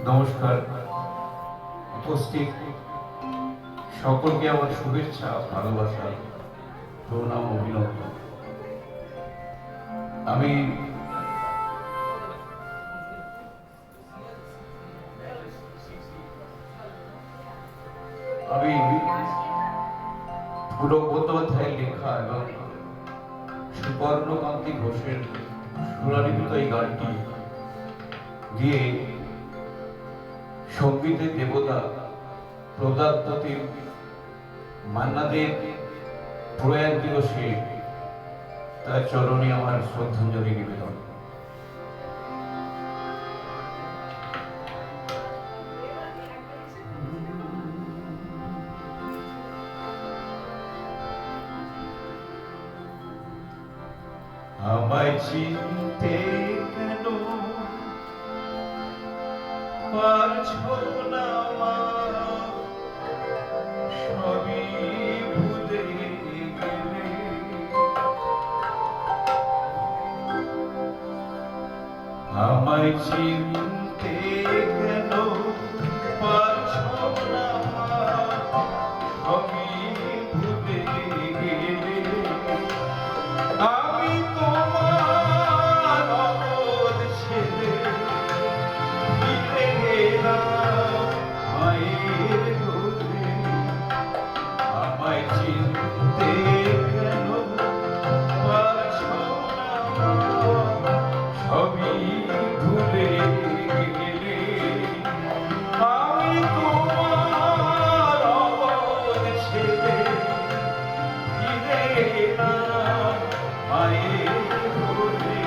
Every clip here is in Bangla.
নমস্কার, উপস্থিত সকলকে আমার শুভেচ্ছা, ভালোবাসা, প্রণাম, অভিনন্দন। আমি আমি পুলক বন্দ্যোপাধ্যায়ের লেখা এবং সুবর্ণকান্তি ঘোষের সুরালিপিত এই গানটি দিয়ে সঙ্গীতের দেবতা প্রজাপতি মান্নাদের প্রয়াণ দিবসে তার চরণে আমার শ্রদ্ধাঞ্জলি নিবেদন। আমায় চিনতে কেন পারছো না মা, সবই ভুলে গেলে। আমায় চিনতে কেন পারছো না মা, সবই ভুলে গেলে। আমি তোমার অবধ ছেড়ে ফিরে গেলাম মায়ের ঘরে। আমায় চিনতে কেন পারছো না মা, সবই ভুলে গেলে। আমি তোমার অবধ ছেড়ে ফিরে গেলাম মায়ের ঘরে।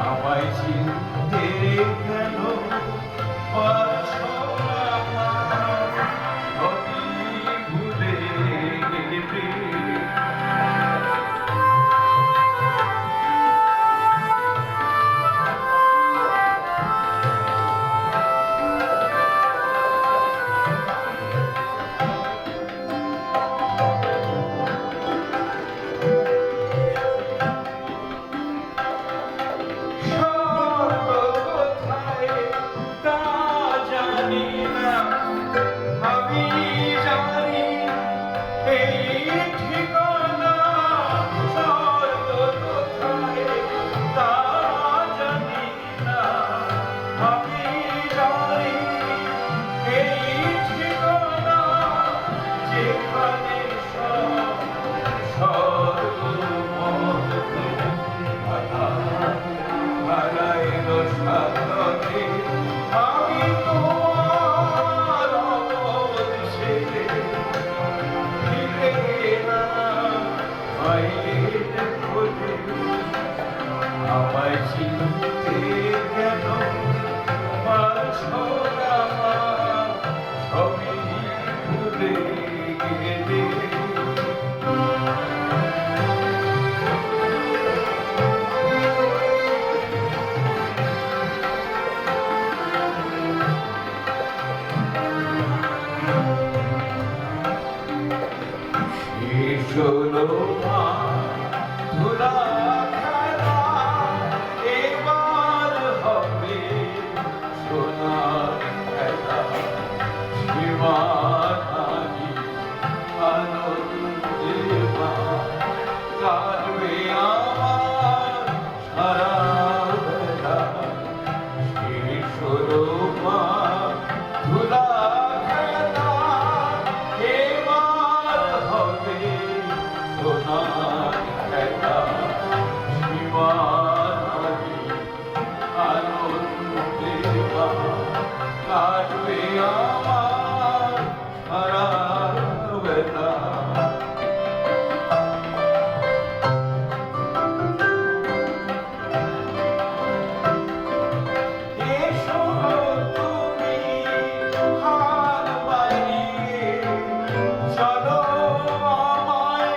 আমায় চিনতে কেন পারছো না মা, সবই ভুলে গেলে। আমায় চিনতে কেন পারছো না মা, সবই ভুলে গেলে। শেষ হলো মা ধুলা খেলা, এবার হবে সোনার খেলা। সীমানাহীন আনন্দে মা কাটবে আমার সারা বেলা। শেষ হলো মা ধুলা খেলা, এবার হবে সোনার খেলা। সীমানাহীন আনন্দে মা কাটবে আমার সারা বেলা। এসো তুমি হাত বাড়িয়ে, চলো আমায়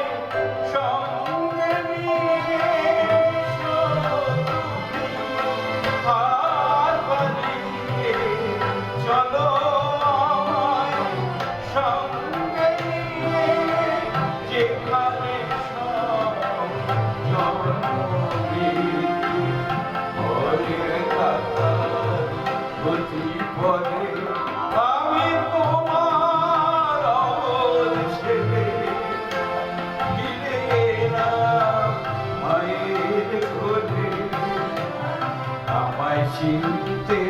সঙ্গে নিয়ে। এসো তুমি হাত বাড়িয়ে, চলো আমায় সঙ্গে নিয়ে। যেখানে সব জন্ম মৃত্যু ভরে থাকা অতি পরে আমি তোমার অবধ ছেড়ে ফিরে এলাম মায়ের কোলে আমায় চিনতে